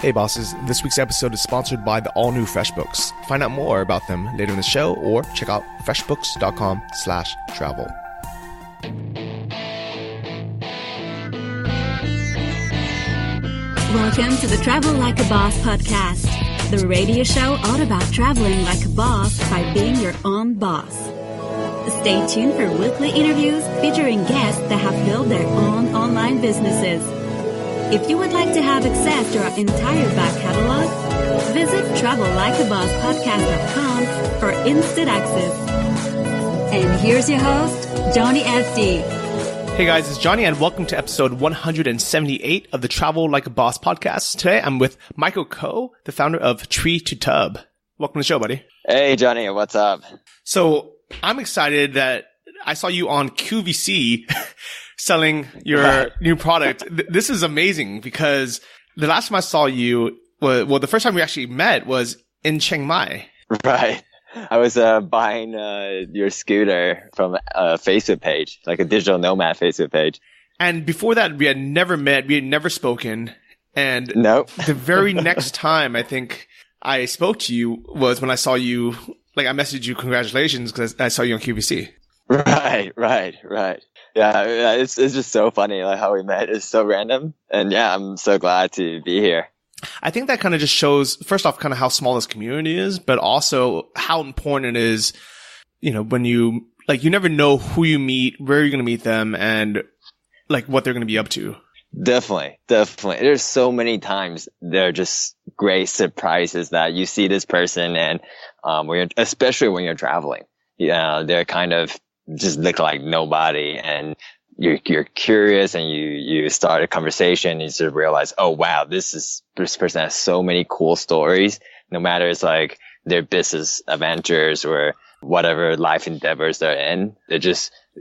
Hey bosses, this week's episode is sponsored by the all-new FreshBooks. Find out more about them later in the show or check out freshbooks.com/travel. Welcome to the Travel Like a Boss podcast, the radio show all about traveling like a boss by being your own boss. Stay tuned for weekly interviews featuring guests that have built their own online businesses. If you would like to have access to our entire back catalog, visit travellikeabosspodcast.com for instant access. And here's your host, Johnny FD. Hey guys, it's Johnny and welcome to episode 178 of the Travel Like a Boss podcast. Today I'm with Michael Ko, the founder of Tree to Tub. Welcome to the show, buddy. Hey Johnny, what's up? So I'm excited that I saw you on QVC selling your new product. This is amazing because the last time I saw you, the first time we actually met was in Chiang Mai. Right. I was buying your scooter from a Facebook page, like a digital nomad Facebook page. And before that, we had never met. We had never spoken. And nope. The very next time I think I spoke to you was when I saw you, like I messaged you congratulations because I saw you on QVC. Right. Yeah, it's just so funny, like how we met. It's so random. And yeah, I'm so glad to be here. I think that kind of just shows, first off, kind of how small this community is, but also how important it is, you know, when you never know who you meet, where you're going to meet them, and like what they're going to be up to. Definitely. There's so many times they're just great surprises that you see this person and, especially when you're traveling, they're kind of just look like nobody, and you're curious, and you start a conversation, and you sort of realize, oh wow, this person has so many cool stories. No matter it's like their business adventures or whatever life endeavors they're in,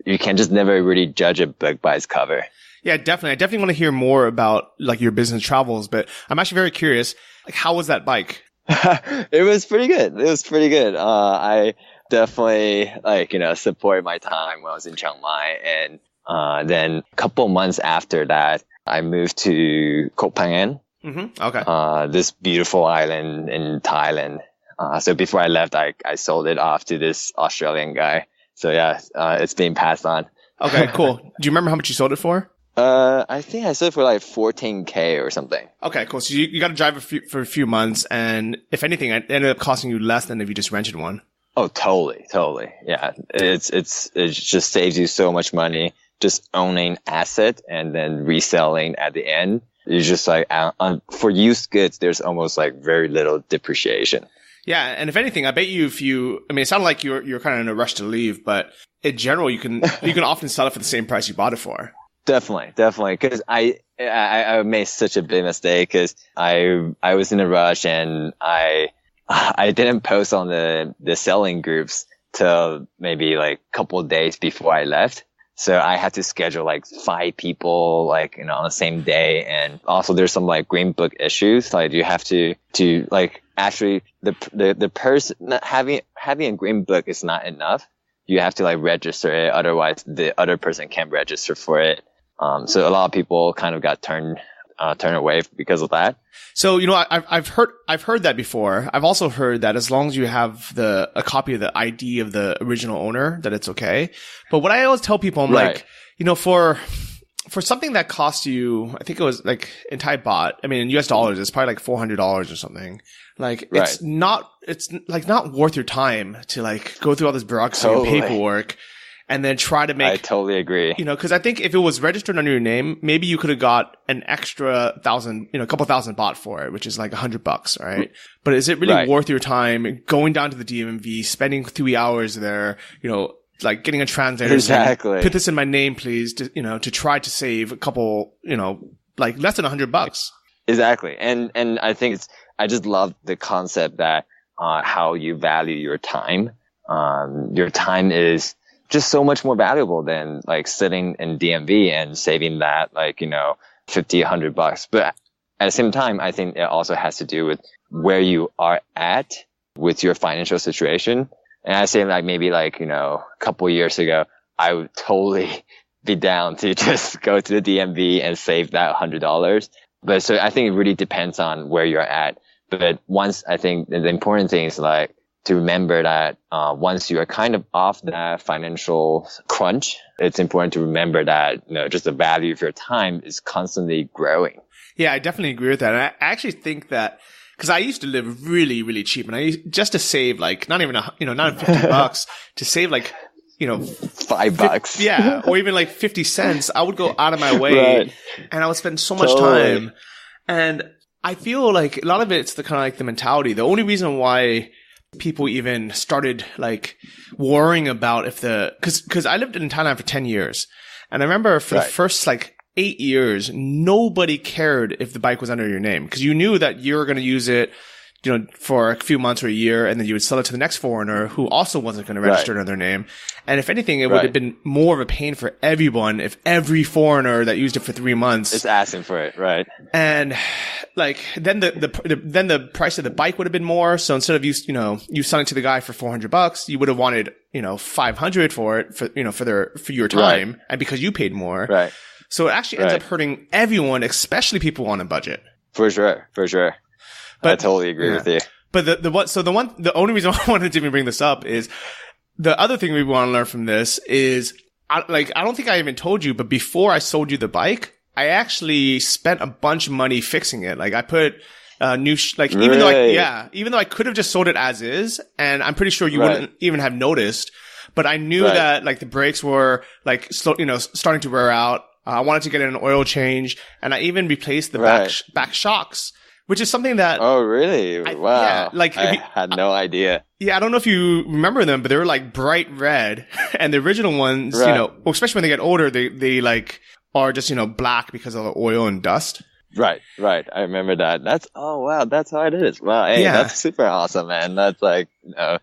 you can just never really judge a book by its cover. Yeah, definitely. I definitely want to hear more about like your business travels, but I'm actually very curious. Like, how was that bike? It was pretty good. I definitely supported my time when I was in Chiang Mai, and then a couple months after that, I moved to Koh Phangan. Mm-hmm. Okay. This beautiful island in Thailand. So before I left, I sold it off to this Australian guy. So yeah, it's being passed on. Okay, cool. Do you remember how much you sold it for? I think I sold it for like $14,000 or something. Okay, cool. So you got to drive for a few months, and if anything, it ended up costing you less than if you just rented one. Oh, totally. Yeah, it just saves you so much money just owning asset and then reselling at the end. It's just like for used goods, there's almost like very little depreciation. Yeah, and if anything, I bet you it sounded like you're kind of in a rush to leave, but in general, you can often sell it for the same price you bought it for. Definitely. Because I made such a big mistake because I was in a rush, and I didn't post on the selling groups till maybe like a couple of days before I left. So I had to schedule like 5 people on the same day. And also there's some like green book issues. Like you have to like actually the person having a green book is not enough. You have to like register it. Otherwise the other person can't register for it. So a lot of people kind of got turned away because of that. So, I've heard that before. I've also heard that as long as you have a copy of the ID of the original owner, that it's okay. But what I always tell people, I'm right. like, for something that cost you, I think it was like in Thai baht, in US dollars, it's probably like $400 or something. Like, it's not worth your time to like go through all this bureaucracy and paperwork. And then try to make... I totally agree. Because I think if it was registered under your name, maybe you could have got an extra a couple thousand baht for it, which is like $100, right? But is it really worth your time going down to the DMV, spending 3 hours there, like getting a translator? Exactly. Saying, put this in my name, please, to try to save a couple, like less than $100. Exactly. And I think I just love the concept that, how you value your time. Your time is just so much more valuable than like sitting in DMV and saving that $50, $100. But at the same time, I think it also has to do with where you are at with your financial situation. And I say maybe a couple of years ago, I would totally be down to just go to the DMV and save that $100. But so I think it really depends on where you're at. But once I think the important thing is like to remember that once you are kind of off that financial crunch, it's important to remember that, you know, just the value of your time is constantly growing. Yeah, I definitely agree with that. And I actually think that because I used to live really, really cheap, and just to save like not even not $50 to save like, you know, $5. Yeah, or even like 50 cents. I would go out of my way, Right. and I would spend so much time. And I feel like a lot of it's the kind of like the mentality. The only reason why people even started like worrying about because I lived in Thailand for 10 years, and I remember for the first like 8 years, nobody cared if the bike was under your name because you knew that you were going to use it, you know, for a few months or a year, and then you would sell it to the next foreigner who also wasn't going to register it under their name. And if anything, it would have been more of a pain for everyone if every foreigner that used it for 3 months is asking for it, right? And like then the price of the bike would have been more. So instead of you selling to the guy for $400, you would have wanted, you know, $500 for it for your time, and because you paid more, right? So it actually ends up hurting everyone, especially people on a budget. For sure. But I totally agree with you. But the only reason I wanted to even bring this up is the other thing we want to learn from this is I don't think I even told you, but before I sold you the bike, I actually spent a bunch of money fixing it. Like I put new even though I could have just sold it as is, and I'm pretty sure you wouldn't even have noticed, but I knew that like the brakes were like starting to wear out. I wanted to get an oil change, and I even replaced the back shocks, which is something that. Oh, really? Wow. Yeah, like I had no idea. Yeah, I don't know if you remember them, but they were like bright red, and the original ones, you know, especially when they get older, they like are just, you know, black because of the oil and dust. Right. I remember that. That's how it is. Wow. Hey, that's super awesome, man. That's like, you know,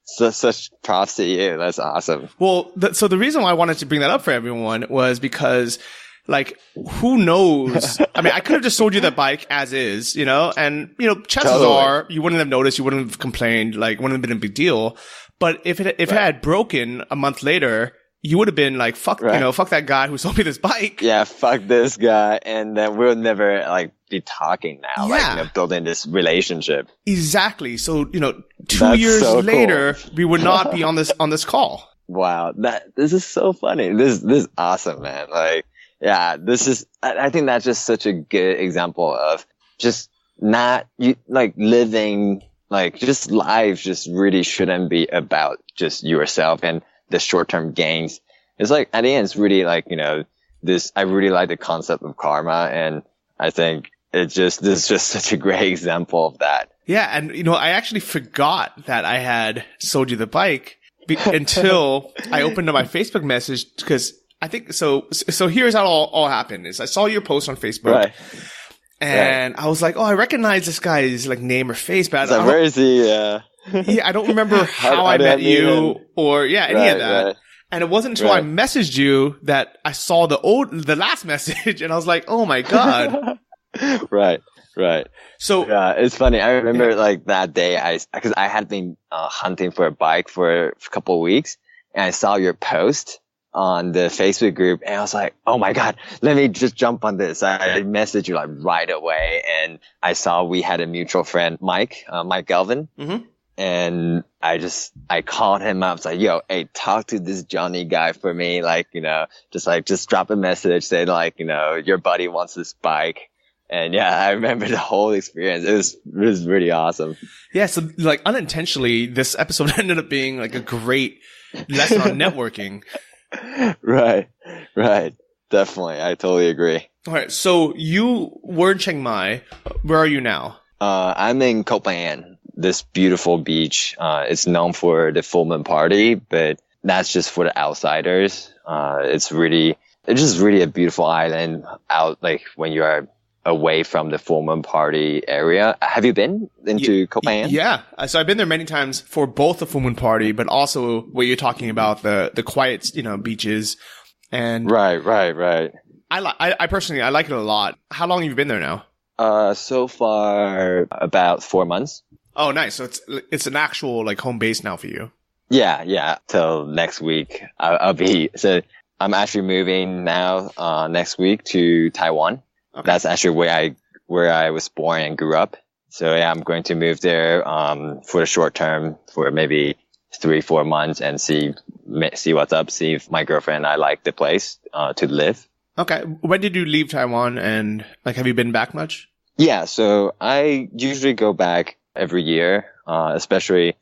such props to you. That's awesome. Well, so the reason why I wanted to bring that up for everyone was because, like, who knows? I mean, I could have just sold you that bike as is, you know, and, you know, chances are you wouldn't have noticed, you wouldn't have complained, like, wouldn't have been a big deal. But if it had broken a month later, you would have been like, fuck, you know, fuck that guy who sold me this bike. Yeah, fuck this guy. And then we'll never like be talking now, like, you know, building this relationship. Exactly. So, you know, 2 years later, we would not be on this call. Wow. This is so funny. This is awesome, man. Like, yeah, I think that's just such a good example of just living, like, just life just really shouldn't be about just yourself and the short-term gains. It's like, at the end, it's really like, you know, I really like the concept of karma, and I think this is just such a great example of that. Yeah. And, you know, I actually forgot that I had sold you the bike until I opened up my Facebook message, because I think, so here's how it all happened is I saw your post on Facebook. And I was like, oh, I recognize this guy's like name or face, but where is he? I don't remember how I met you or any of that. And it wasn't until I messaged you that I saw the last message, and I was like, oh my God. Right. So it's funny. I remember like that day because I had been hunting for a bike for a couple of weeks, and I saw your post on the Facebook group, and I was like, oh my God, let me just jump on this. I messaged you like right away, and I saw we had a mutual friend, Mike Galvin. Mm-hmm. And I called him up. I was like, yo, hey, talk to this Johnny guy for me. Like, you know, just drop a message, say like, you know, your buddy wants this bike. And yeah, I remember the whole experience. It was really awesome. Yeah. So like unintentionally, this episode ended up being like a great lesson on networking. Right. Definitely. I totally agree. All right. So you were in Chiang Mai. Where are you now? I'm in Koh Phangan. This beautiful beach. It's known for the full moon party, but that's just for the outsiders. It's just really a beautiful island out, like when you are away from the full moon party area. Have you been into Koh Phangan? Yeah. So I've been there many times for both the full moon party, but also what you're talking about, the quiet, you know, beaches. And right. I personally, I like it a lot. How long have you been there now? So far about 4 months. Oh, nice. So it's an actual like home base now for you. Yeah. Till next week, so I'm actually moving now, next week to Taiwan. Okay. That's actually where I where I was born and grew up. So yeah, I'm going to move there for the short term for maybe 3-4 months and see what's up, see if my girlfriend and I like the place to live. Okay. When did you leave Taiwan, and like have you been back much? Yeah, so I usually go back every year, especially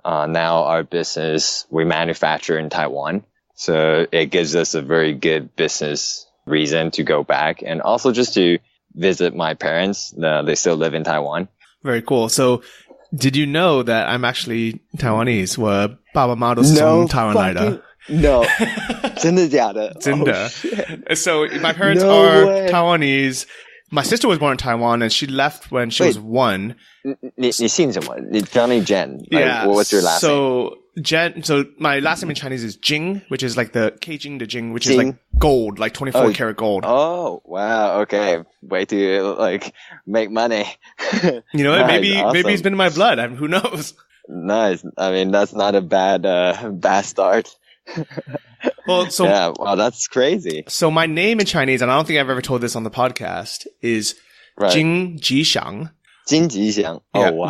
now our business, we manufacture in Taiwan. So it gives us a very good business reason to go back, and also just to visit my parents. They still live in Taiwan. Very cool. So did you know that I'm actually Taiwanese? 我爸爸妈妈都是从台湾来的。No. 真的假的？真的。Oh, so my parents are Taiwanese. My sister was born in Taiwan, and she left when she was 1. 你姓什么？你 Johnny Jen. Like, yeah. What's your last name? So my last name in Chinese is Jing, which is like the Keijing de Jing, which is like gold, like 24 karat gold. Oh, wow. Okay. Way to like make money. You know, nice, awesome. Maybe it's been in my blood. Who knows? Nice. I mean, that's not a bad start. Well, so yeah, wow, that's crazy. So my name in Chinese, and I don't think I've ever told this on the podcast, is Jing Jixiang. Jing Jixiang. Oh, yeah, wow,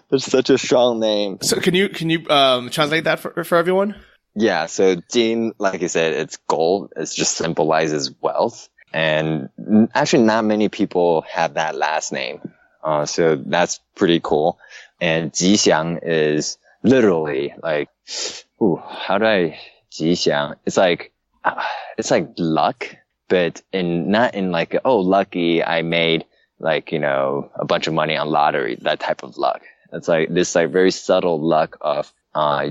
that's such a strong name. So can you translate that for everyone? Yeah, so Jing, like you said, it's gold. It just symbolizes wealth, and actually, not many people have that last name. So that's pretty cool. And Jixiang is literally like, how do I 吉祥? It's like luck, but not in like, oh, lucky, I made like, you know, a bunch of money on lottery, that type of luck. It's like this like very subtle luck of,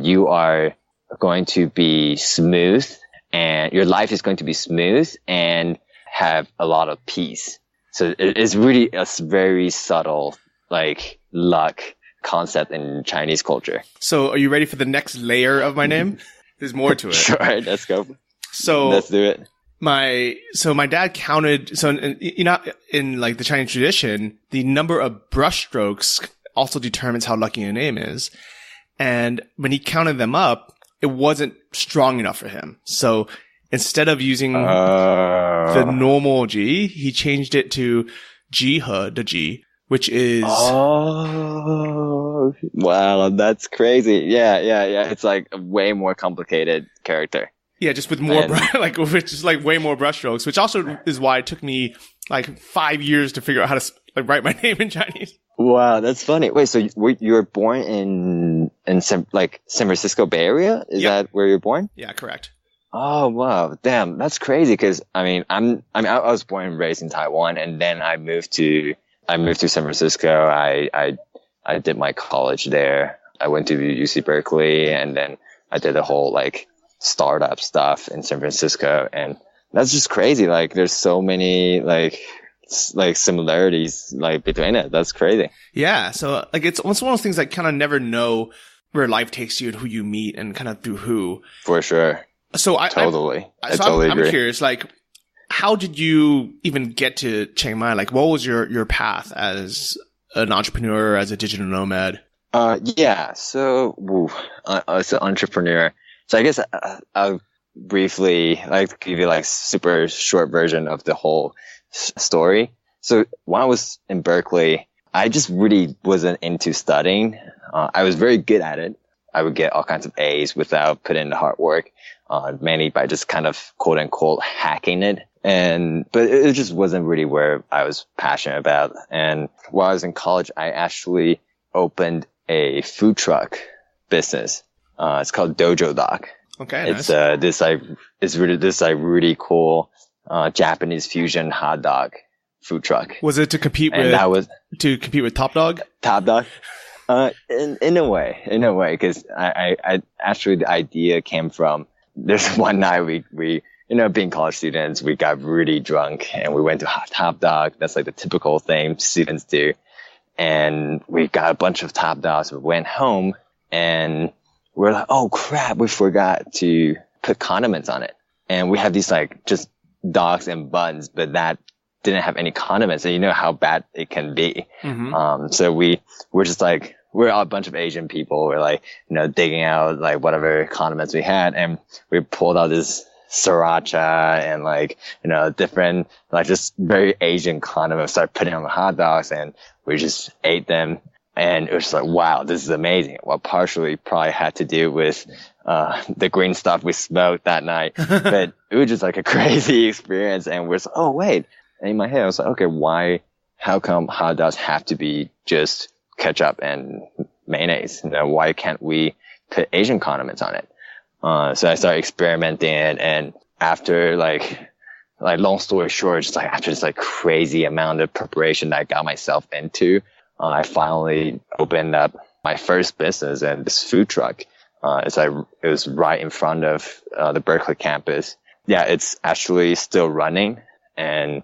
you are going to be smooth and your life is going to be smooth and have a lot of peace. So it's really a very subtle like luck concept in Chinese culture. So are you ready for the next layer of my name? There's more to it. Sure, let's go. So let's do it. My dad counted, so you know, in like the Chinese tradition, the number of brush strokes also determines how lucky your name is. And when he counted them up, it wasn't strong enough for him. So instead of using the normal G, he changed it to Ji He de Ji, which is... Oh, wow, that's crazy. Yeah. It's like a way more complicated character. Yeah, just with more, way more brushstrokes, which also is why it took me like 5 years to figure out how to write my name in Chinese. Wow, that's funny. Wait, so you were born in San Francisco Bay Area? Is that where you're born? Yeah, correct. Oh, wow. Damn, that's crazy. Cause I was born and raised in Taiwan, and then I moved to San Francisco. I did my college there. I went to UC Berkeley, and then I did a whole like startup stuff in San Francisco, and that's just crazy. Like there's so many like similarities like between it. That's crazy. Yeah. So like it's one of those things that kind of never know where life takes you and who you meet and kind of through who. For sure. So I totally agree. I'm curious, like, how did you even get to Chiang Mai? Like, what was your path as an entrepreneur, as a digital nomad? Yeah. So, as an entrepreneur, so I guess I'll briefly give you like super short version of the whole story. So when I was in Berkeley, I just really wasn't into studying. I was very good at it. I would get all kinds of A's without putting in the hard work, mainly by just kind of quote unquote hacking it. But it just wasn't really where I was passionate about. And while I was in college, I actually opened a food truck business. It's called Dojo Doc. Okay. It's this really cool, Japanese fusion hot dog food truck. Was it to compete with Top Dog? Top Dog? In a way, cause I actually, the idea came from, there's one night we, being college students, we got really drunk and we went to Top Dog. That's like the typical thing students do. And we got a bunch of Top Dogs. We went home and we're like, oh crap, we forgot to put condiments on it. And we have these like just dogs and buns, but that didn't have any condiments. And you know how bad it can be. Mm-hmm. So we're just like, we're a bunch of Asian people. We're like, digging out like whatever condiments we had. And we pulled out this sriracha and like, different, like just very Asian condiments, started putting on the hot dogs, and we just ate them. And it was like, wow, this is amazing. Well, partially probably had to do with the green stuff we smoked that night. But it was just like a crazy experience. And we're like, oh, wait. And in my head, I was like, okay, how come hot dogs have to be just ketchup and mayonnaise? Why can't we put Asian condiments on it? So I started experimenting. And after like long story short, just like after this like crazy amount of preparation that I got myself into, I finally opened up my first business and this food truck. It was right in front of the Berkeley campus. Yeah, it's actually still running, and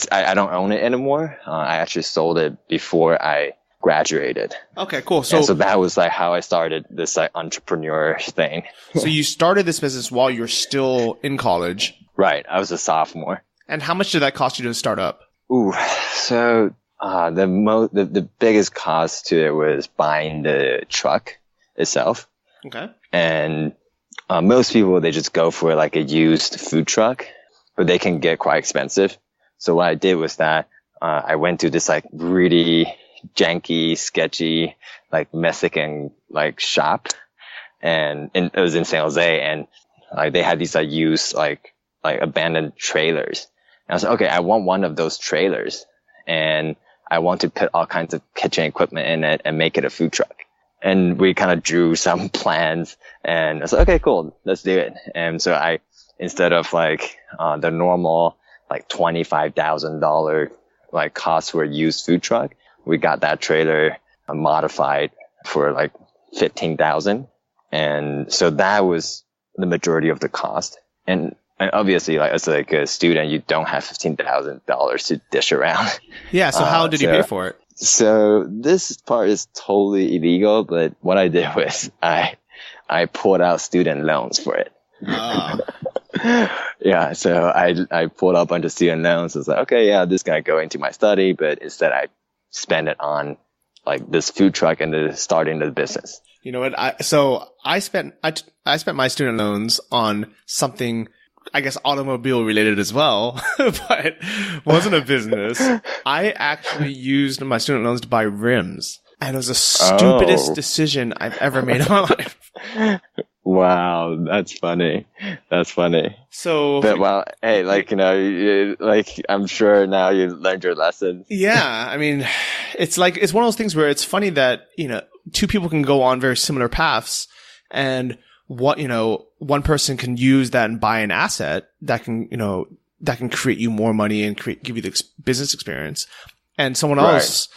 I don't own it anymore. I actually sold it before I graduated. Okay, cool. So that was like how I started this like entrepreneur thing. So you started this business while you're still in college. Right. I was a sophomore. And how much did that cost you to start up? Ooh, so the biggest cost to it was buying the truck itself. Okay. And most people, they just go for like a used food truck, but they can get quite expensive. So what I did was that I went to this like really janky, sketchy, like Mexican like shop, and it was in San Jose, and like they had these like used like abandoned trailers. And I was like, okay, I want one of those trailers, and I want to put all kinds of kitchen equipment in it and make it a food truck. And we kind of drew some plans, and I was like, okay, cool, let's do it. And so instead of like the normal like $25,000 like cost for a used food truck, we got that trailer modified for like $15,000. And so that was the majority of the cost. And obviously, like as like a student, you don't have $15,000 to dish around. Yeah. So how did you pay for it? So this part is totally illegal, but what I did was I pulled out student loans for it. Yeah. So I pulled out a bunch of student loans. I was like, okay, yeah, this is going to go into my study, but instead I spend it on like this food truck and the starting the business. You know what? I spent my student loans on something, I guess, automobile related as well, but wasn't a business. I actually used my student loans to buy rims, and it was the stupidest decision I've ever made in my life. Wow, that's funny. That's funny. So, but well, hey, like, like I'm sure now you learned your lesson. Yeah, I mean, it's one of those things where it's funny that, two people can go on very similar paths, and one person can use that and buy an asset that can create you more money and give you the business experience. And someone else,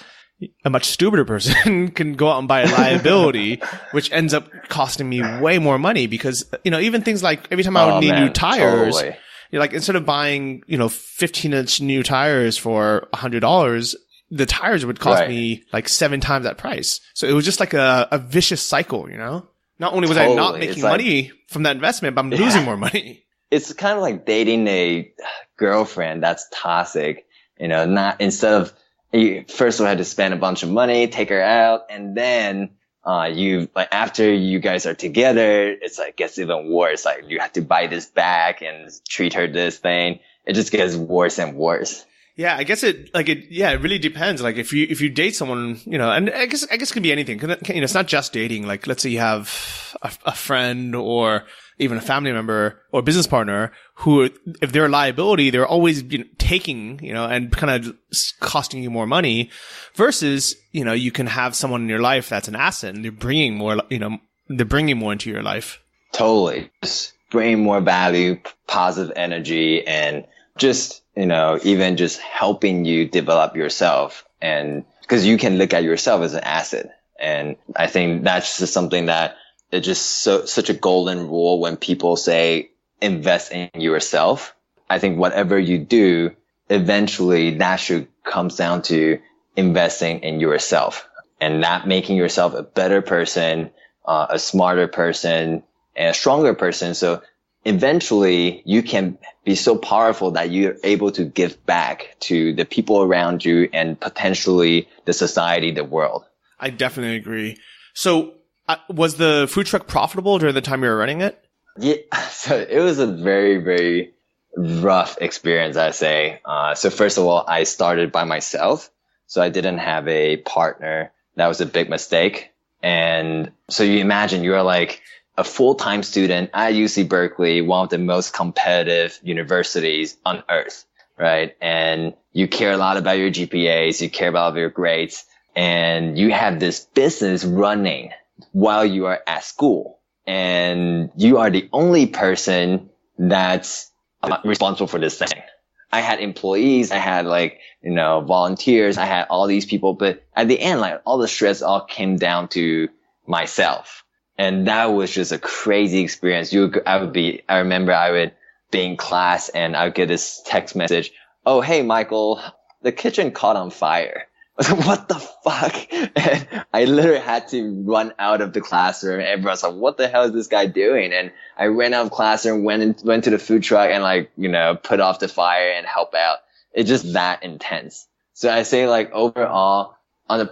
a much stupider person, can go out and buy a liability, which ends up costing me way more money because, even things like every time I would need new tires, totally. Like instead of buying, 15-inch new tires for $100, the tires would cost me like 7 times that price. So it was just like a vicious cycle, Not only was I not making money from that investment, but I'm losing more money. It's kind of like dating a girlfriend that's toxic, not instead of you first of all had to spend a bunch of money, take her out, and then you like after you guys are together, it's like gets even worse. Like you have to buy this back and treat her this thing. It just gets worse and worse. Yeah, I guess it really depends. Like if you date someone, and I guess it can be anything. It's not just dating. Like let's say you have a friend or even a family member or business partner who, if they're a liability, they're always taking, and kind of costing you more money versus, you can have someone in your life that's an asset and they're bringing more, they're bringing more into your life. Totally. Just bringing more value, positive energy, and just, even just helping you develop yourself. And because you can look at yourself as an asset. And I think that's just something that it's just such a golden rule when people say invest in yourself. I think whatever you do, eventually that should comes down to investing in yourself and not making yourself a better person, a smarter person, and a stronger person. So eventually you can be so powerful that you're able to give back to the people around you and potentially the society, the world. I definitely agree. So was the food truck profitable during the time you were running it? Yeah, so it was a very, very rough experience, I say. So first of all, I started by myself. So I didn't have a partner. That was a big mistake. And so you imagine you're like a full-time student at UC Berkeley, one of the most competitive universities on earth, right? And you care a lot about your GPAs, you care about your grades, and you have this business running while you are at school. And you are the only person that's responsible for this thing. I had employees, I had volunteers, I had all these people, but at the end, like all the stress all came down to myself. And that was just a crazy experience. I remember I would be in class and I would get this text message. Oh, hey, Michael, the kitchen caught on fire. I was like, what the fuck? And I literally had to run out of the classroom. Everyone's like, what the hell is this guy doing? And I ran out of classroom, went to the food truck and put off the fire and help out. It's just that intense. So I say overall on the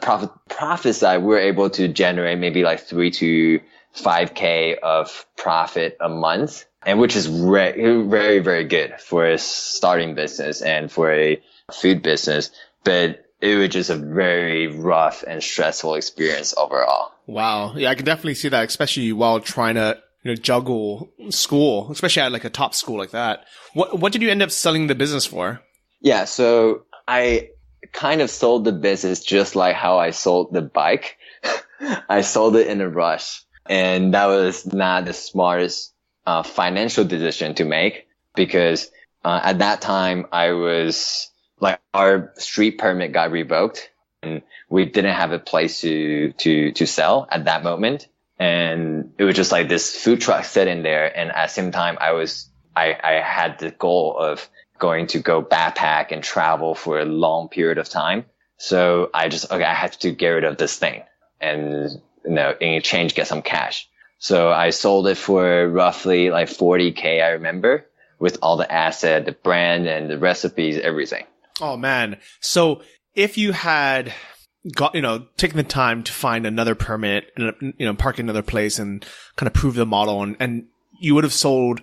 profit side, we're able to generate maybe 3 to 5K of profit a month. And which is very, very good for a starting business and for a food business. But it was just a very rough and stressful experience overall. Wow. Yeah, I can definitely see that, especially while trying to juggle school, especially at a top school like that. What did you end up selling the business for? Yeah, so I kind of sold the business just like how I sold the bike. I sold it in a rush. And that was not the smartest financial decision to make because at that time I was our street permit got revoked and we didn't have a place to sell at that moment. And it was just this food truck sitting there. And at the same time, I had the goal of going to go backpack and travel for a long period of time. So I had to get rid of this thing and, in exchange, get some cash. So I sold it for roughly 40K, I remember, with all the asset, the brand and the recipes, everything. Oh man. So if you had taken the time to find another permit and, park in another place and kind of prove the model and you would have sold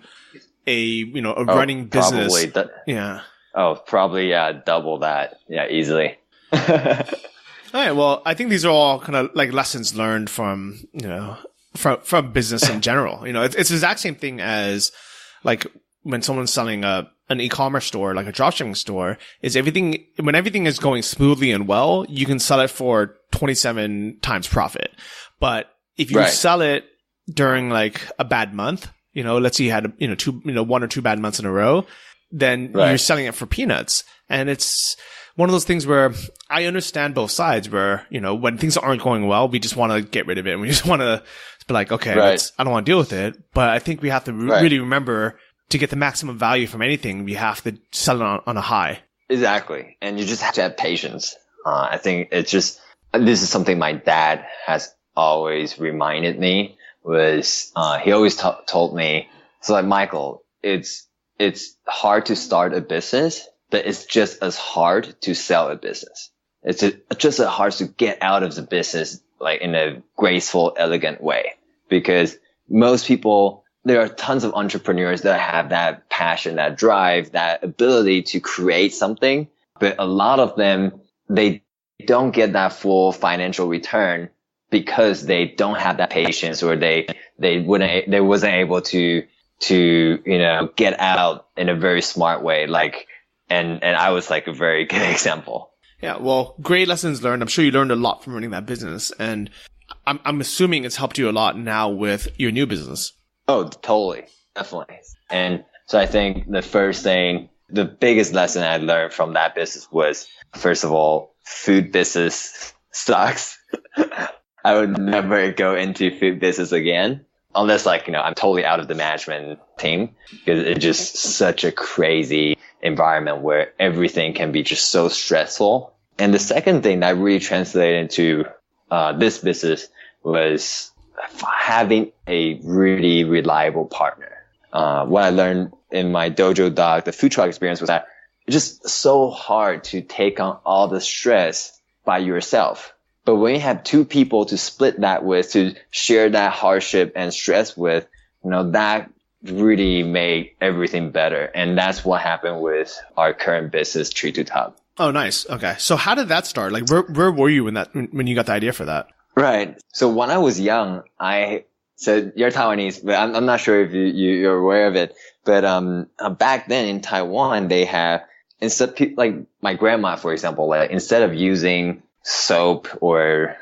a running business. Yeah. Oh, probably, yeah, double that. Yeah, easily. All right. Well, I think these are all kind of lessons learned from from business in general. It's the exact same thing as when someone's selling an e-commerce store, like a dropshipping store, when everything is going smoothly and well, you can sell it for 27 times profit. But if you sell it during a bad month, let's say you had 1 or 2 bad months in a row, then you're selling it for peanuts. And it's one of those things where I understand both sides where, when things aren't going well, we just want to get rid of it. And we just want to be okay, I don't want to deal with it. But I think we have to really remember to get the maximum value from anything, we have to sell it on a high. Exactly. And you just have to have patience. I think this is something my dad has always reminded me was, he always told me, so Michael, it's hard to start a business, but it's just as hard to sell a business. It's just as hard to get out of the business, in a graceful, elegant way, because most people, there are tons of entrepreneurs that have that passion, that drive, that ability to create something. But a lot of them, they don't get that full financial return because they don't have that patience or they wasn't able to get out in a very smart way. And I was a very good example. Yeah. Well, great lessons learned. I'm sure you learned a lot from running that business. And I'm assuming it's helped you a lot now with your new business. Oh, totally. Definitely. And so I think the biggest lesson I learned from that business was, first of all, food business sucks. I would never go into food business again unless I'm totally out of the management team because it's just such a crazy environment where everything can be just so stressful. And the second thing that really translated into this business was having a really reliable partner. What I learned in my dojo dog, the food truck experience, was that it's just so hard to take on all the stress by yourself. But when you have 2 people to split that with, to share that hardship and stress with, that really make everything better. And that's what happened with our current business, Tree to Tub. Oh, nice. Okay. So how did that start? Like, where were you when you got the idea for that? Right. So when I was young, so you're Taiwanese, but I'm not sure if you're aware of it. But back then in Taiwan, they have, like my grandma, for example, like instead of using soap or,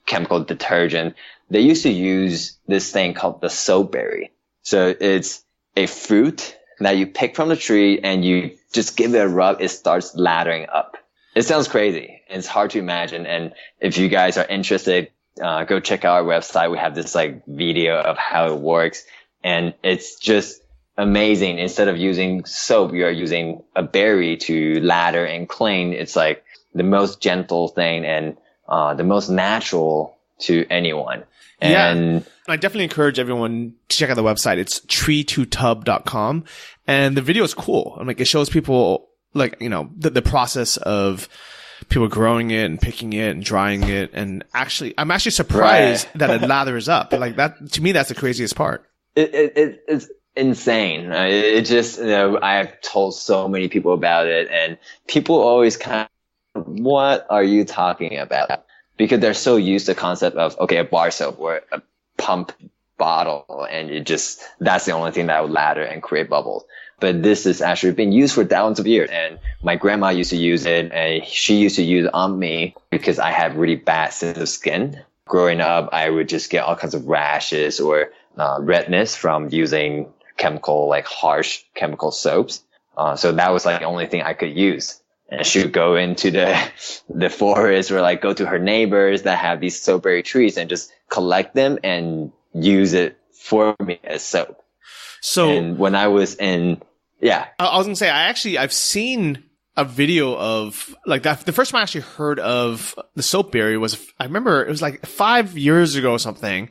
chemical detergent, they used to use this thing called the soapberry. So it's a fruit that you pick from the tree and you just give it a rub. It starts lathering up. It sounds crazy. It's hard to imagine. And if you guys are interested, go check out our website. We have this like video of how it works. And it's just amazing. Instead of using soap, you're using a berry to lather and clean. It's like the most gentle thing and the most natural to anyone. And I definitely encourage everyone to check out the website. It's tree2tub.com. And the video is cool. I'm like, it shows people like, the process of people growing it and picking it and drying it. And I'm actually surprised that it lathers up. Like that, to me, that's the craziest part. It's insane. It just, I've told so many people about it and people always kind of, what are you talking about? Because they're so used to the concept of, okay, a bar soap or a pump bottle, and that's the only thing that would lather and create bubbles. But this has actually been used for thousands of years. And my grandma used to use it, and she used to use it on me because I had really bad sensitive skin. Growing up, I would just get all kinds of rashes or redness from using harsh chemical soaps. So that was like the only thing I could use. And she would go into the forest or like go to her neighbors that have these soapberry trees and just collect them and use it for me as soap. So, and when I was I was gonna say, I've seen a video of like that. The first time I actually heard of the Soapberry I remember it was like 5 years ago or something.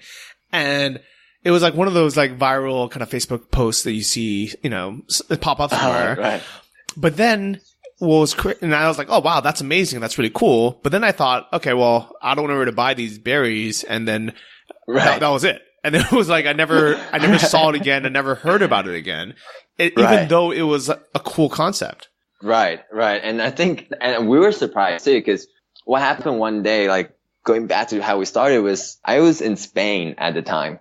And it was like one of those like viral kind of Facebook posts that you see, pop up somewhere. Right. But then, and I was like, oh wow, that's amazing. That's really cool. But then I thought, okay, well, I don't know where to buy these berries. And then that was it. And it was like, I never saw it again. I never heard about it again. Even though it was a cool concept. Right. And I think, and we were surprised too, because what happened one day, like going back to how we started, was I was in Spain at the time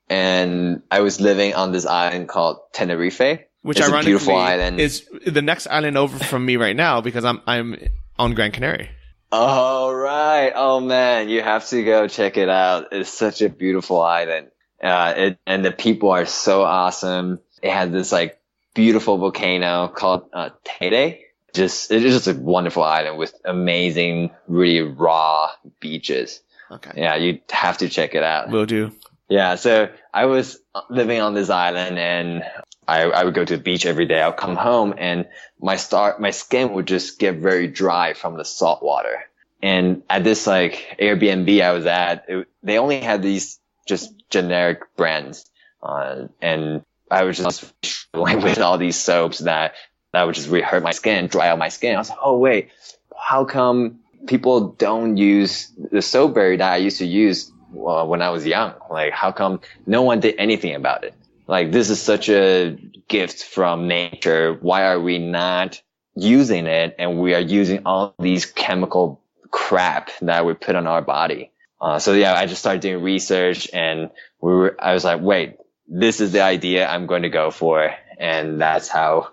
and I was living on this island called Tenerife. Which it's ironically a beautiful island. Is the next island over from me right now because I'm on Gran Canaria. Oh, right. Oh man, you have to go check it out. It's such a beautiful island. And the people are so awesome. It has this like beautiful volcano called Teide. It's just a wonderful island with amazing, really raw beaches. Okay. Yeah, you have to check it out. Will do. Yeah, so I was living on this island and I would go to the beach every day. I would come home and my skin would just get very dry from the salt water. And at this like Airbnb I was at, they only had these just generic brands. And I was just struggling with all these soaps that would just really hurt my skin, dry out my skin. I was like, oh wait, how come people don't use the Soapberry that I used to use when I was young? Like, how come no one did anything about it? Like, this is such a gift from nature. Why are we not using it? And we are using all these chemical crap that we put on our body. So yeah, I just started doing research and I was like, wait, this is the idea I'm going to go for. And that's how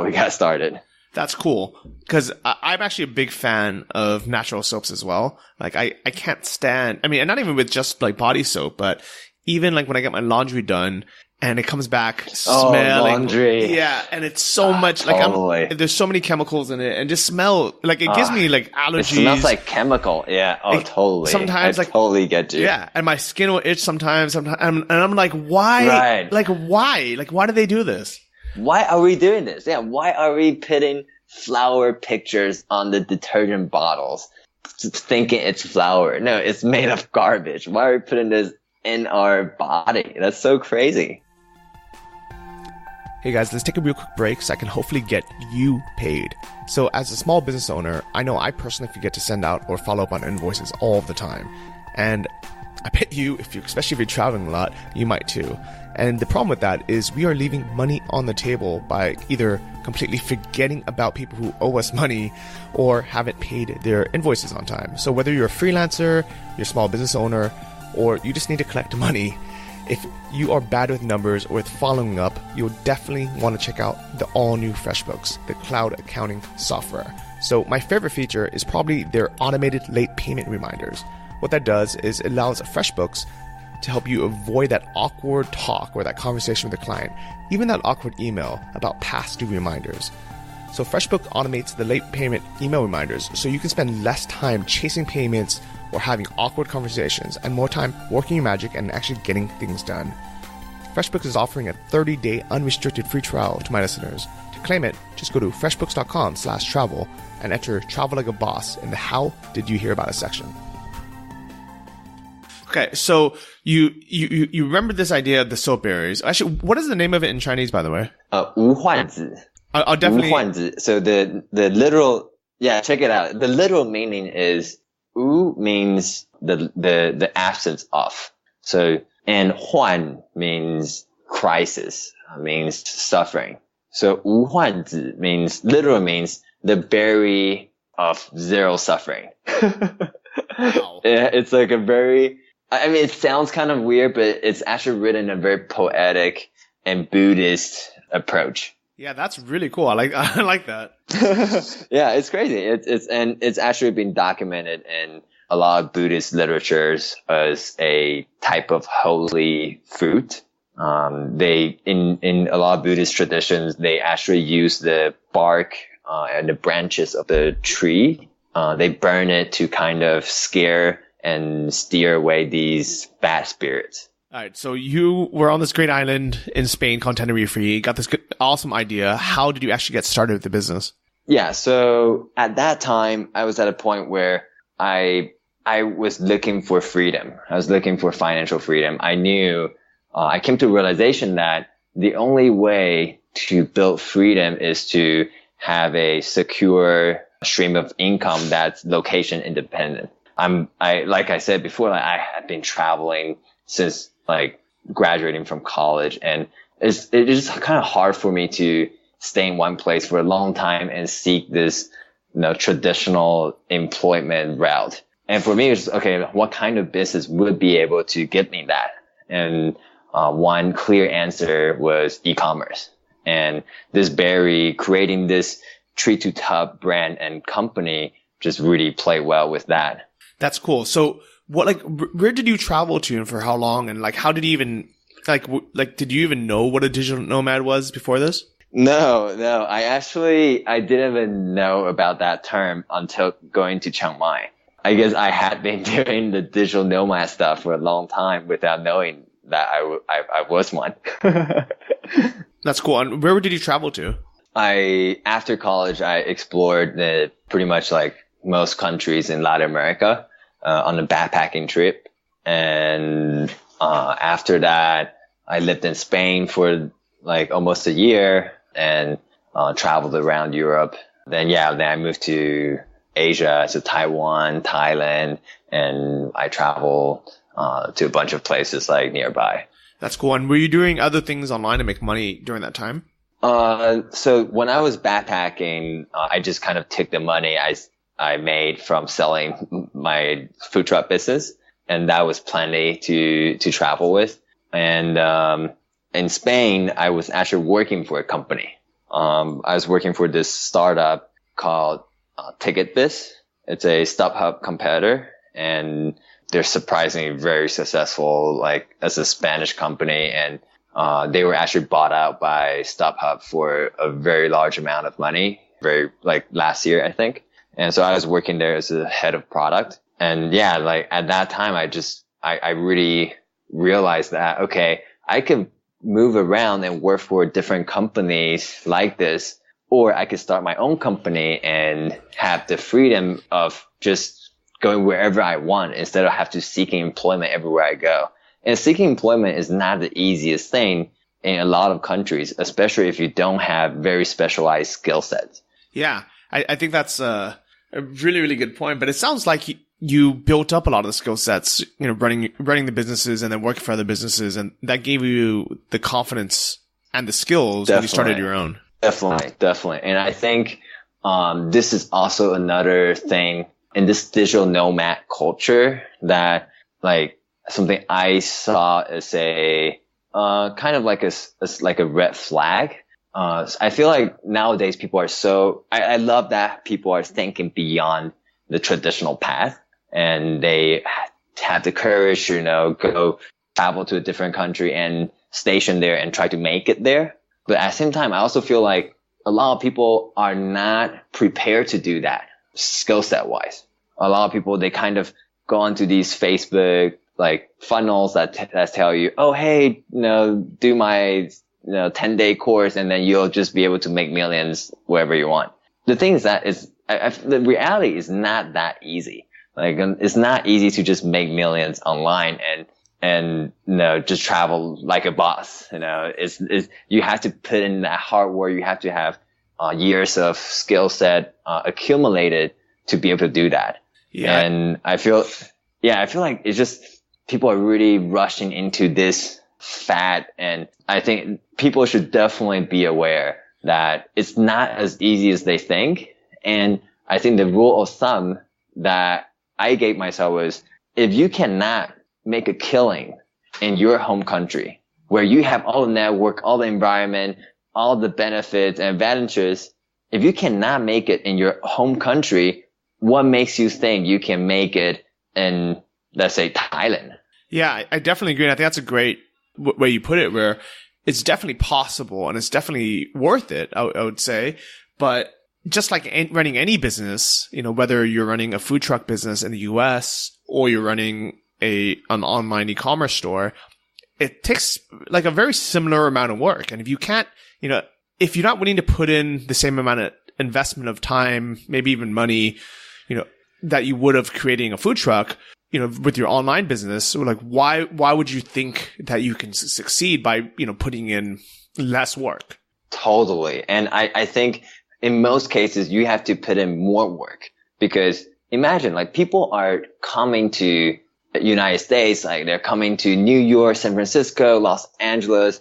we got started. That's cool. Cause I'm actually a big fan of natural soaps as well. Like I can't stand, I mean, and not even with just like body soap, but even like when I get my laundry done and it comes back smelling. Laundry. Yeah. And it's so much like totally. there's so many chemicals in it and just smell like it gives me like allergies. It smells like chemical. Yeah. Oh, totally. Sometimes I totally get you. Yeah. And my skin will itch sometimes. And I'm like, why? Right. Like why? Like why do they do this? Why are we doing this? Yeah. Why are we putting flower pictures on the detergent bottles thinking it's flour? No, it's made of garbage. Why are we putting this in our body? That's so crazy. Hey guys, let's take a real quick break so I can hopefully get you paid. So as a small business owner, I know I personally forget to send out or follow up on invoices all the time. And I bet you, especially if you're traveling a lot, you might too. And the problem with that is we are leaving money on the table by either completely forgetting about people who owe us money or haven't paid their invoices on time. So whether you're a freelancer, you're a small business owner, or you just need to collect money, if you are bad with numbers or with following up, you'll definitely want to check out the all-new FreshBooks, the cloud accounting software. So my favorite feature is probably their automated late payment reminders. What that does is it allows FreshBooks to help you avoid that awkward talk or that conversation with the client, even that awkward email about past due reminders. So FreshBooks automates the late payment email reminders so you can spend less time chasing payments or having awkward conversations and more time working your magic and actually getting things done. FreshBooks is offering a 30-day unrestricted free trial to my listeners. To claim it, just go to freshbooks.com/travel and enter Travel Like a Boss in the How Did You Hear About Us section. Okay, so you remember this idea of the soapberries. Actually, what is the name of it in Chinese, by the way? 无患子. I'll definitely... 无患子. So the literal, yeah, check it out. The literal meaning is 无 means the absence of. So, and 患 means crisis, means suffering. So 无患子literally means the berry of zero suffering. Wow. Yeah, it's like a very, I mean, it sounds kind of weird, but it's actually written in a very poetic and Buddhist approach. Yeah, that's really cool. I like that. Yeah, it's crazy. It's actually been documented in a lot of Buddhist literatures as a type of holy fruit. They in a lot of Buddhist traditions, they actually use the bark and the branches of the tree. They burn it to kind of scare and steer away these bad spirits. All right. So you were on this great island in Spain called Tenerife. You got this awesome idea. How did you actually get started with the business? Yeah. So at that time, I was at a point where I was looking for freedom. I was looking for financial freedom. I knew, I came to a realization that the only way to build freedom is to have a secure stream of income that's location independent. Like I said before, I had been traveling since like graduating from college, and it's just kind of hard for me to stay in one place for a long time and seek this, traditional employment route. And for me, it's okay, what kind of business would be able to get me that? And one clear answer was e-commerce. And this berry, creating this tree to tub brand and company, just really played well with that. That's cool. So where did you travel to and for how long? And how did you even, did you even know what a digital nomad was before this? No. I didn't even know about that term until going to Chiang Mai. I guess I had been doing the digital nomad stuff for a long time without knowing that I was one. That's cool. And where did you travel to? After college, I explored pretty much most countries in Latin America, on a backpacking trip. And, after that, I lived in Spain for almost a year and, traveled around Europe. Then I moved to Asia, to Taiwan, Thailand, and I traveled, to a bunch of places nearby. That's cool. And were you doing other things online to make money during that time? So when I was backpacking, I just kind of took the money I made from selling my food truck business, and that was plenty to travel with. And in Spain, I was actually working for a company. I was working for this startup called TicketBiz. It's a StubHub competitor, and they're surprisingly very successful, as a Spanish company. And they were actually bought out by StubHub for a very large amount of money, last year, I think. And so I was working there as a head of product. And at that time, I really realized that, okay, I could move around and work for different companies like this, or I could start my own company and have the freedom of just going wherever I want instead of have to seeking employment everywhere I go. And seeking employment is not the easiest thing in a lot of countries, especially if you don't have very specialized skill sets. Yeah, I think that's a really, really good point. But it sounds like you built up a lot of the skill sets, running the businesses and then working for other businesses. And that gave you the confidence and the skills when you started your own. Definitely. And I think, this is also another thing in this digital nomad culture that like something I saw as a, kind of like a red flag. I feel like nowadays people are I love that people are thinking beyond the traditional path and they have the courage to, go travel to a different country and station there and try to make it there. But at the same time, I also feel like a lot of people are not prepared to do that skill set wise. A lot of people, they kind of go onto these Facebook like funnels that tell you, oh, hey, do my 10-day course and then you'll just be able to make millions wherever you want. The thing is that the reality is not that easy. Like, it's not easy to just make millions online and just travel like a boss. You have to put in that hard work. You have to have years of skill set accumulated to be able to do that. Yeah. And I feel like it's just people are really rushing into this fad, and I think people should definitely be aware that it's not as easy as they think. And I think the rule of thumb that I gave myself was, if you cannot make a killing in your home country where you have all the network, all the environment, all the benefits and advantages, if you cannot make it in your home country, what makes you think you can make it in, let's say, Thailand? Yeah, I definitely agree. And I think that's a great way you put it, where it's definitely possible and it's definitely worth it, I would say. But just like running any business, whether you're running a food truck business in the US or you're running an online e-commerce store, it takes like a very similar amount of work. And if you can't, if you're not willing to put in the same amount of investment of time, maybe even money, that you would have creating a food truck, with your online business, like why would you think that you can succeed by, putting in less work? Totally. And I think in most cases you have to put in more work, because imagine like people are coming to the United States, like they're coming to New York, San Francisco, Los Angeles.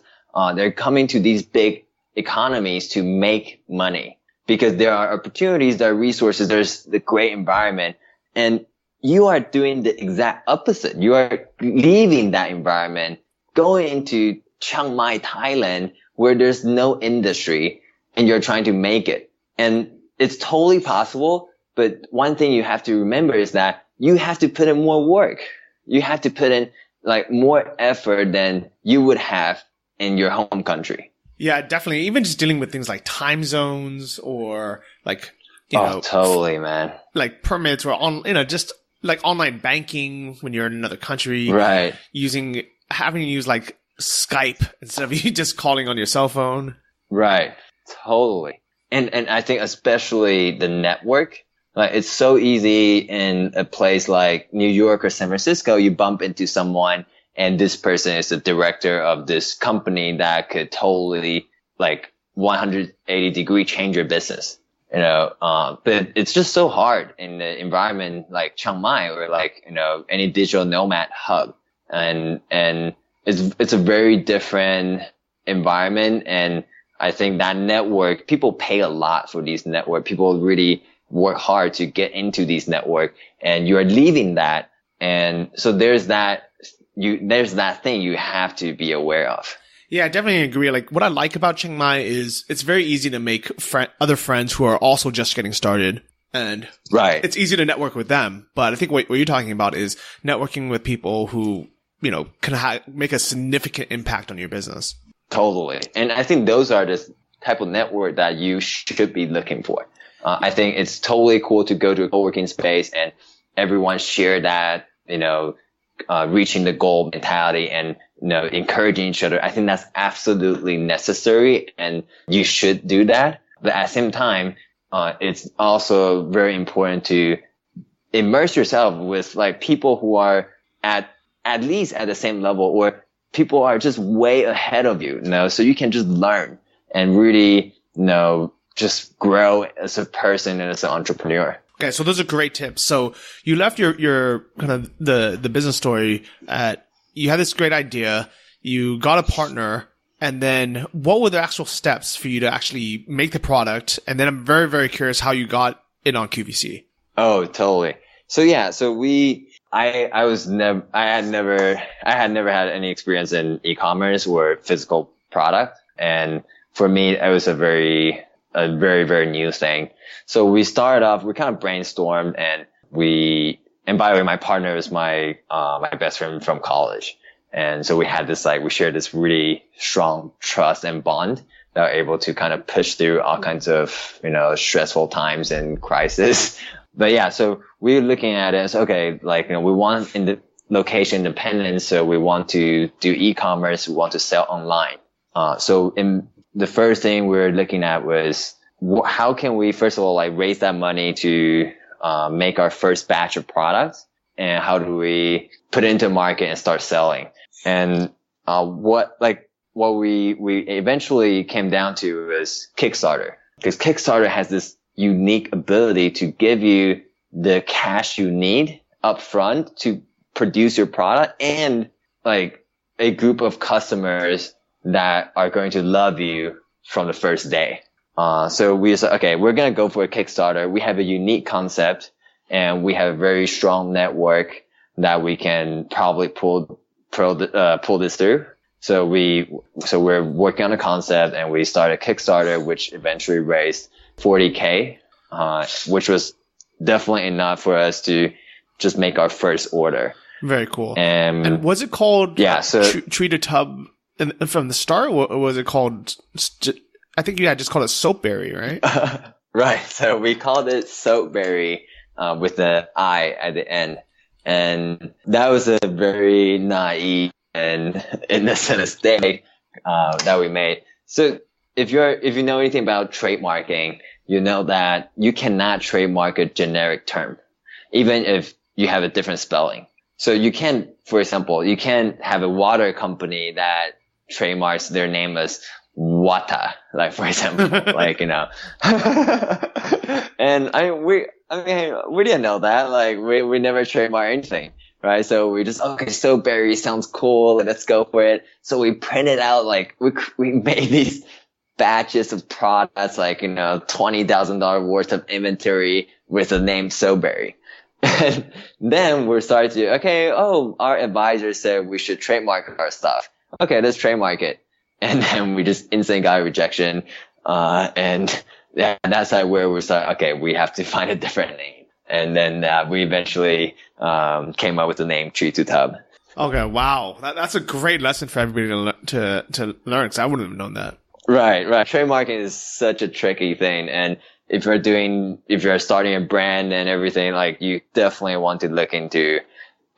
They're coming to these big economies to make money because there are opportunities, there are resources, there's the great environment. And you are doing the exact opposite. You are leaving that environment, going into Chiang Mai, Thailand, where there's no industry, and you're trying to make it. And it's totally possible. But one thing you have to remember is that you have to put in more work. You have to put in like more effort than you would have in your home country. Yeah, definitely. Even just dealing with things like time zones or like, totally, man. Like permits or just like online banking when you're in another country. Right. Having to use like Skype instead of you just calling on your cell phone. Right. Totally. And I think especially the network, like it's so easy in a place like New York or San Francisco, you bump into someone and this person is the director of this company that could totally like 180-degree change your business, but it's just so hard in the environment like Chiang Mai or like, any digital nomad hub. And it's a very different environment. And I think that network, people pay a lot for these network. People really work hard to get into these network, and you're leaving that. And so there's that thing you have to be aware of. Yeah, I definitely agree. Like what I like about Chiang Mai is it's very easy to make other friends who are also just getting started. And right. It's easy to network with them. But I think what you're talking about is networking with people who, can make a significant impact on your business. Totally. And I think those are the type of network that you should be looking for. I think it's totally cool to go to a co-working space and everyone share that, reaching the goal mentality and, encouraging each other. I think that's absolutely necessary and you should do that. But at the same time, it's also very important to immerse yourself with like people who are at least at the same level, or people are just way ahead of you, so you can just learn and really, just grow as a person and as an entrepreneur. Okay, so those are great tips. So you left your kind of the business story at, you had this great idea, you got a partner, and then what were the actual steps for you to actually make the product? And then I'm very, very curious how you got it on QVC. Oh, totally. So yeah, I had never had any experience in e-commerce or physical product. And for me, it was a very, very new thing. So we started off, we kind of brainstormed, and by the way, my partner is my best friend from college. And so we had this, we shared this really strong trust and bond that were able to kind of push through all kinds of, stressful times and crisis. But yeah, so we were looking at it as, okay, we want in the location independence. So we want to do e-commerce. We want to sell online. So the first thing we were looking at was, how can we, first of all, raise that money to make our first batch of products, and how do we put it into market and start selling? And what we eventually came down to is Kickstarter, because Kickstarter has this unique ability to give you the cash you need up front to produce your product, and a group of customers that are going to love you from the first day. So we said, okay, we're going to go for a Kickstarter. We have a unique concept, and we have a very strong network that we can probably pull this through. So we're working on a concept, and we started Kickstarter, which eventually raised $40K, which was definitely enough for us to just make our first order. Very cool. And was it called Treat a Tub from the start, or was it called, I think you had just called it Soapberry, right? Right. So we called it Soapberry with the I at the end. And that was a very naive and innocent mistake that we made. So if you know anything about trademarking, you know that you cannot trademark a generic term, even if you have a different spelling. So you can't, for example, you can't have a water company that trademarks their name as Wata, for example, and we didn't know that, we never trademark anything, right? So we just, okay, Soapberry sounds cool, let's go for it. So we printed out, we made these batches of products, $20,000 worth of inventory with the name Soapberry. And then we started to, our advisor said we should trademark our stuff. Okay, let's trademark it. And then we just instantly got a rejection. And that's where we started, okay, we have to find a different name. And then we eventually came up with the name Treat a Tub. Okay, wow. That's a great lesson for everybody to learn, because I wouldn't have known that. Right. Trademarking is such a tricky thing. And if you're starting a brand and everything, you definitely want to look into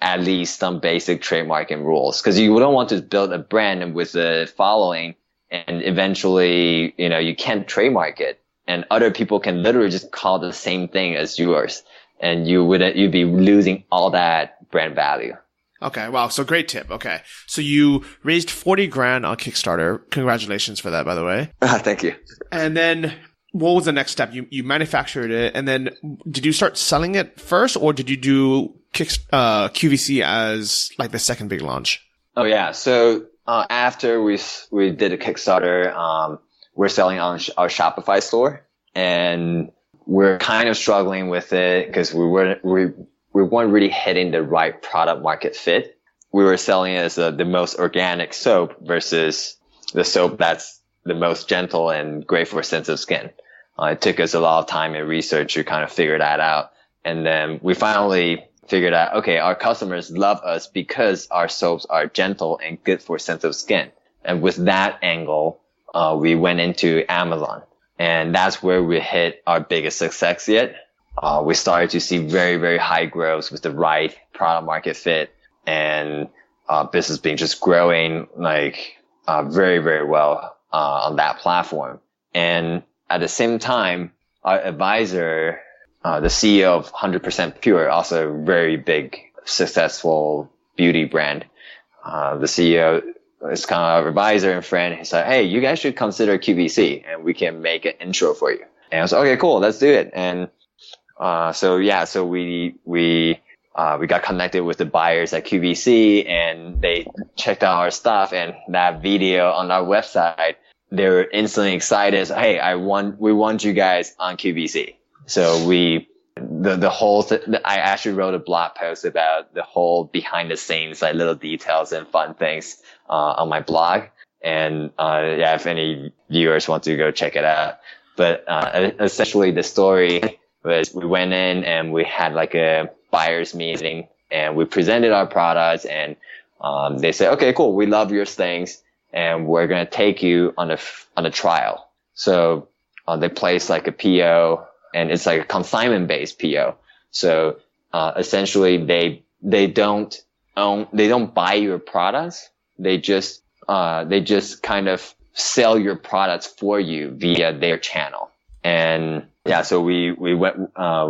at least some basic trademarking rules, because you don't want to build a brand with a following and eventually, you can't trademark it, and other people can literally just call the same thing as yours, and you'd be losing all that brand value. Okay. Wow. So great tip. Okay. So you raised $40,000 on Kickstarter. Congratulations for that, by the way. Thank you. And then what was the next step? You manufactured it, and then did you start selling it first, or did you do QVC as the second big launch? Oh yeah. So after we did a Kickstarter, we're selling on our Shopify store, and we're kind of struggling with it because we weren't really hitting the right product market fit. We were selling it as the most organic soap versus the soap that's the most gentle and great for sensitive skin. It took us a lot of time and research to kind of figure that out. And then we finally figured out, okay, our customers love us because our soaps are gentle and good for sensitive skin. And with that angle, we went into Amazon. And that's where we hit our biggest success yet. We started to see very, very high growth with the right product market fit, and business being just growing very, very well on that platform. And at the same time, our advisor, the CEO of 100% Pure, also a very big, successful beauty brand. The CEO is kind of our advisor and friend. He's like, hey, you guys should consider QVC, and we can make an intro for you. And I was like, okay, cool, let's do it. And So we got connected with the buyers at QVC, and they checked out our stuff and that video on our website. They were instantly excited. Hey, we want you guys on QVC. So the whole I actually wrote a blog post about the whole behind the scenes, like little details and fun things, on my blog. And, if any viewers want to go check it out. But, essentially the story was we went in and we had like a buyers meeting and we presented our products, and, they said, okay, cool. We love your things and we're going to take you on a trial. So, they placed like a PO, and it's like a consignment based PO. So, essentially they don't buy your products. They just kind of sell your products for you via their channel. And so we went,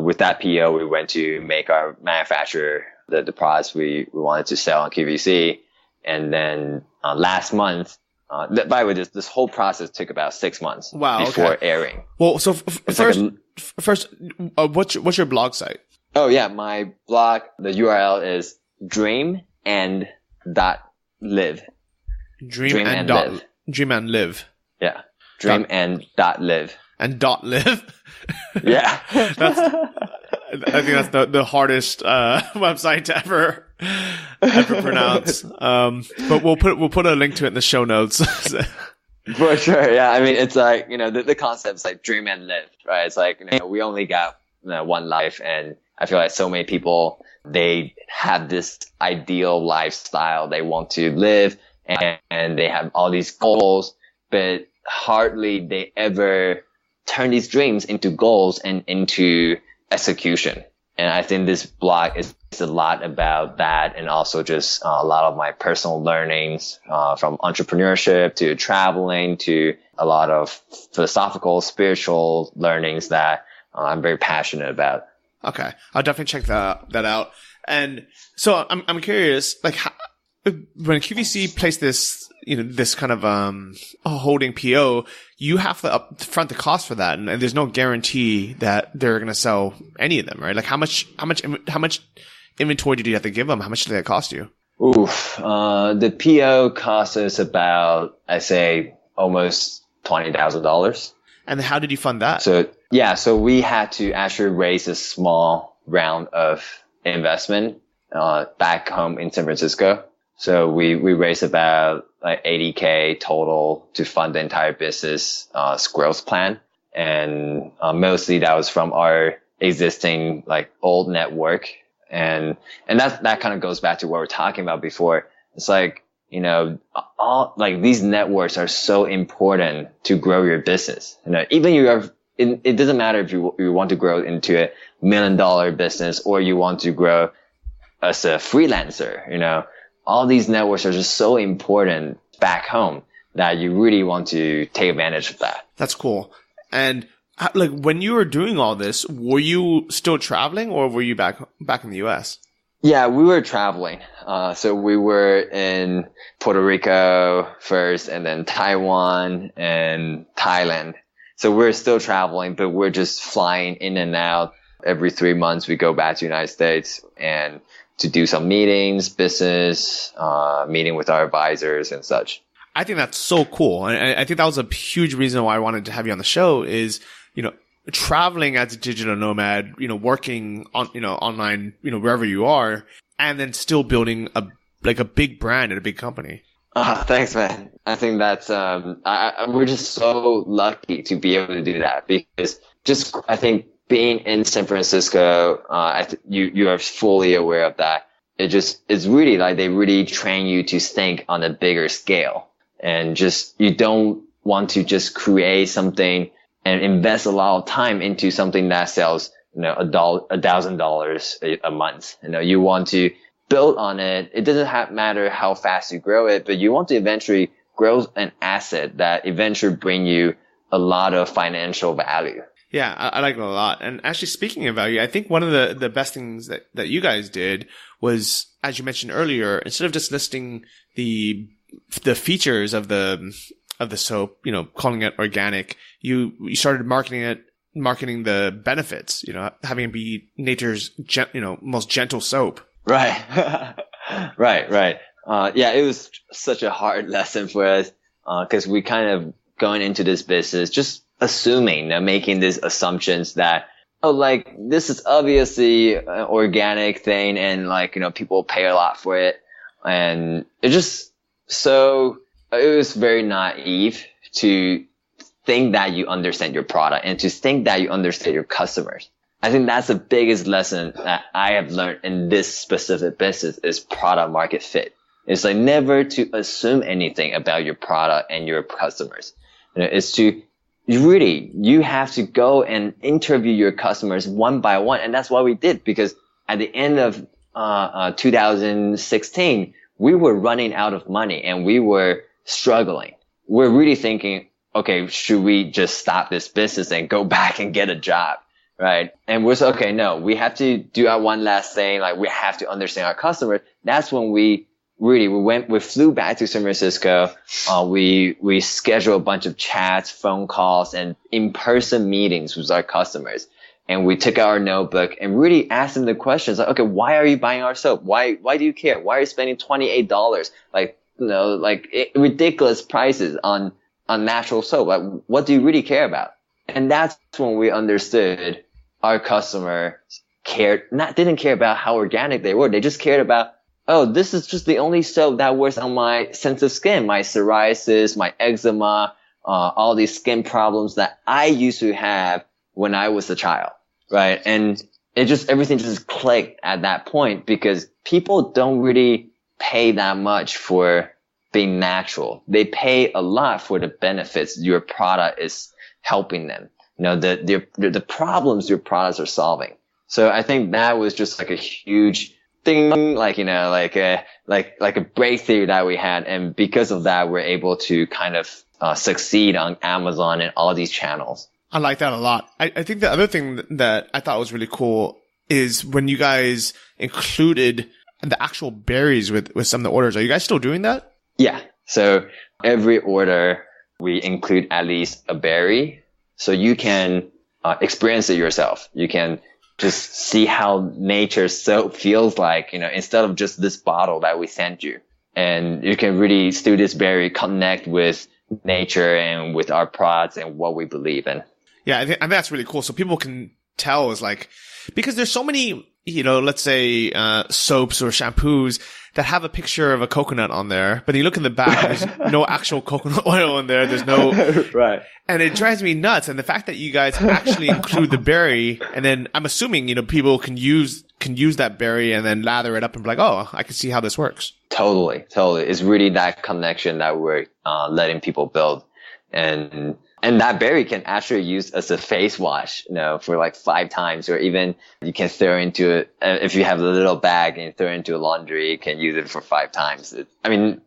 with that PO, we went to make our manufacturer the products we wanted to sell on QVC. And then, last month, by the way, this whole process took about 6 months before airing. Well, so first, what's your blog site? Oh yeah, my blog, the URL is dreamand.live. Dream and live. Yeah. Dreamand.live. And .live. Yeah. I think that's the hardest website to ever pronounce. But we'll put a link to it in the show notes. For sure. Yeah. I mean, it's like, the concept's like dream and live, right? It's like, we only got one life, and I feel like so many people, they have this ideal lifestyle they want to live, and they have all these goals, but hardly they ever turn these dreams into goals and into execution. And I think this blog is a lot about that, and also just a lot of my personal learnings, from entrepreneurship to traveling to a lot of philosophical, spiritual learnings that I'm very passionate about. Okay. I'll definitely check that out. And so I'm curious, like, when QVC placed this, this kind of, holding PO, you have to upfront the cost for that. And there's no guarantee that they're going to sell any of them, right? Like how much inventory did you have to give them? How much did that cost you? Oof. The PO cost us about, I say, almost $20,000. And how did you fund that? So we had to actually raise a small round of investment, back home in San Francisco. So we raised about like $80K total to fund the entire business, growth plan. And, mostly that was from our existing like old network. And that kind of goes back to what we're talking about before. It's like, all like these networks are so important to grow your business. Even it doesn't matter if you want to grow into a $1 million business or you want to grow as a freelancer, all these networks are just so important back home that you really want to take advantage of that. That's cool. And like when you were doing all this, were you still traveling or were you back in the US? Yeah, we were traveling. So we were in Puerto Rico first, and then Taiwan and Thailand. So we're still traveling, but we're just flying in and out. Every 3 months, we go back to the United States and to do some meetings, business, meeting with our advisors and such. I think that's so cool. And I think that was a huge reason why I wanted to have you on the show is, traveling as a digital nomad, working on, online, wherever you are, and then still building a big brand at a big company. Thanks, man. I think that's, we're just so lucky to be able to do that because I think being in San Francisco, you are fully aware of that. It's really like they really train you to think on a bigger scale, and you don't want to just create something and invest a lot of time into something that sells, $1,000 a month. You want to build on it. It doesn't matter how fast you grow it, but you want to eventually grow an asset that eventually bring you a lot of financial value. Yeah, I like it a lot. And actually, speaking of value, I think one of the best things that you guys did was, as you mentioned earlier, instead of just listing the features of the soap, calling it organic, you started marketing it marketing the benefits, having it be nature's, most gentle soap. Right. Right. Yeah, it was such a hard lesson for us, cause we kind of going into this business, just assuming, making these assumptions that, this is obviously an organic thing and people pay a lot for it. And it was very naive to think that you understand your product and to think that you understand your customers. I think that's the biggest lesson that I have learned in this specific business is product market fit. It's never to assume anything about your product and your customers. It's to you have to go and interview your customers one by one. And that's what we did, because at the end of 2016, we were running out of money and we were struggling. We're really thinking, okay, should we just stop this business and go back and get a job? Right. And we're so, okay, no, we have to do our one last thing. We have to understand our customers. That's when we flew back to San Francisco. We scheduled a bunch of chats, phone calls, and in-person meetings with our customers. And we took out our notebook and really asked them the questions okay, why are you buying our soap? Why do you care? Why are you spending $28? Ridiculous prices on natural soap. What do you really care about? And that's when we understood our customer didn't care about how organic they were. They just cared about, this is just the only soap that works on my sensitive skin, my psoriasis, my eczema, all these skin problems that I used to have when I was a child, right? And everything just clicked at that point, because people don't really pay that much for being natural. They pay a lot for the benefits your product is helping them. The problems your products are solving. So I think that was just a huge thing, like a breakthrough that we had. And because of that, we're able to kind of succeed on Amazon and all these channels. I like that a lot. I think the other thing that I thought was really cool is when you guys included the actual berries with some of the orders. Are you guys still doing that? Yeah. So every order, we include at least a berry. So you can experience it yourself. You can just see how nature's soap feels like, instead of just this bottle that we sent you. And you can really, through this berry, connect with nature and with our products and what we believe in. Yeah, I think that's really cool. So people can tell because there's so many, let's say, soaps or shampoos that have a picture of a coconut on there, but you look in the back, there's no actual coconut oil in there. There's no, right. And it drives me nuts. And the fact that you guys actually include the berry, and then I'm assuming, people can use that berry and then lather it up and be like, oh, I can see how this works. Totally. It's really that connection that we're, letting people build. And that berry can actually use as a face wash, for 5 times, or even you can throw into it. If you have a little bag and throw it into laundry, you can use it for 5 times.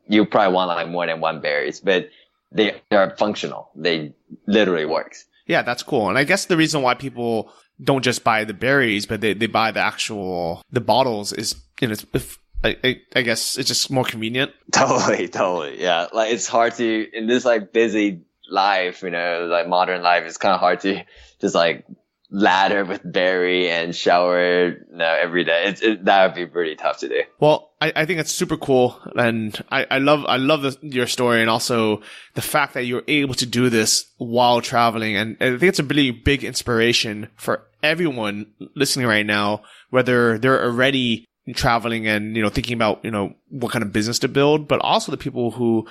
You probably want more than 1 berries, but they are functional. They literally works. Yeah, that's cool. And I guess the reason why people don't just buy the berries, but they buy the bottles is, I guess it's just more convenient. Totally. Yeah. It's hard to, in this busy life, modern life, it's kind of hard to just lather with berry and shower every day. That would be pretty tough to do. Well, I think it's super cool, and I love your story, and also the fact that you're able to do this while traveling. And I think it's a really big inspiration for everyone listening right now, whether they're already traveling and thinking about what kind of business to build, but also the people who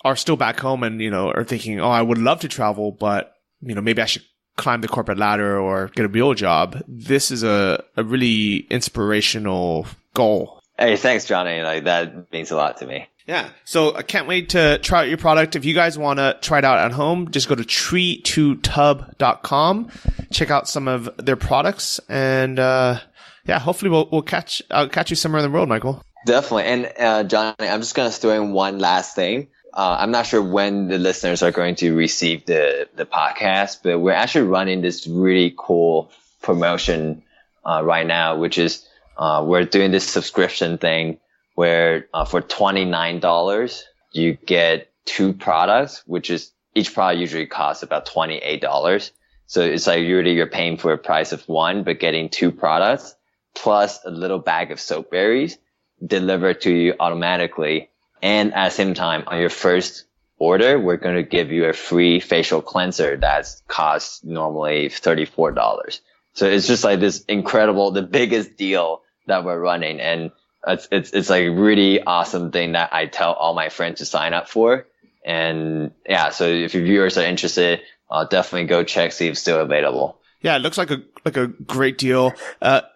are still back home and, are thinking, oh, I would love to travel, but, maybe I should climb the corporate ladder or get a real job. This is a really inspirational goal. Hey, thanks, Johnny. That means a lot to me. Yeah. So I can't wait to try out your product. If you guys want to try it out at home, just go to tree2tub.com, check out some of their products, and, hopefully I'll catch you somewhere in the world, Michael. Definitely. And, Johnny, I'm just going to throw in one last thing. I'm not sure when the listeners are going to receive the podcast, but we're actually running this really cool promotion right now, which is we're doing this subscription thing where for $29 you get 2 products, which is each product usually costs about $28. So it's like you're paying for a price of one, but getting 2 products plus a little bag of soapberries delivered to you automatically. And at the same time, on your first order, we're going to give you a free facial cleanser that costs normally $34. So it's just like this incredible, the biggest deal that we're running. And it's like a really awesome thing that I tell all my friends to sign up for. And yeah, so if your viewers are interested, definitely go check, see if it's still available. Yeah, it looks like a great deal.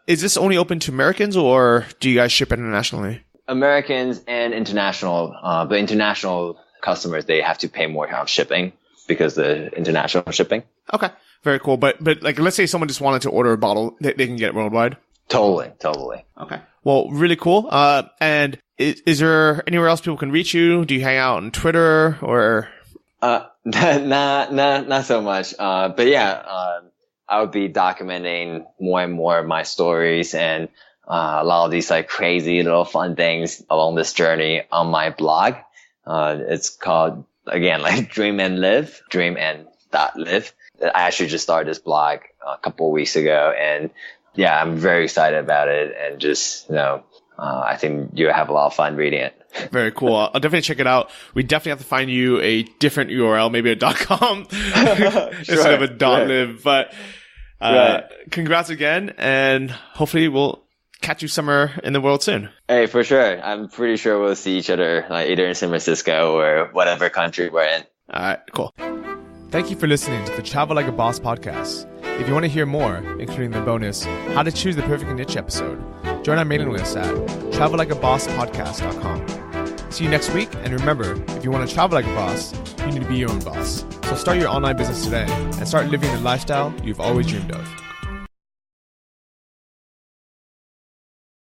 Is this only open to Americans, or do you guys ship internationally? Americans and international, but international customers, they have to pay more on shipping because the international shipping. Okay, very cool. But like, let's say someone just wanted to order a bottle, they can get it worldwide. Totally. Okay. Well, really cool. And is there anywhere else people can reach you? Do you hang out on Twitter or? Not so much. But yeah, I would be documenting more and more of my stories and a lot of these like crazy little fun things along this journey on my blog. It's called, again, like Dream and Live. I actually just started this blog a couple of weeks ago, and yeah, I'm very excited about it, and just, I think you'll have a lot of fun reading it. Very cool. I'll definitely check it out. We definitely have to find you a different URL, maybe a .com instead of a .live. But congrats again, and hopefully we'll catch you somewhere in the world soon. Hey, for sure. I'm pretty sure we'll see each other like either in San Francisco or whatever country we're in. All right, cool. Thank you for listening to the Travel Like a Boss podcast. If you want to hear more, including the bonus, How to Choose the Perfect Niche episode, join our mailing list at travellikeabosspodcast.com. See you next week, and remember, if you want to travel like a boss, you need to be your own boss. So start your online business today and start living the lifestyle you've always dreamed of.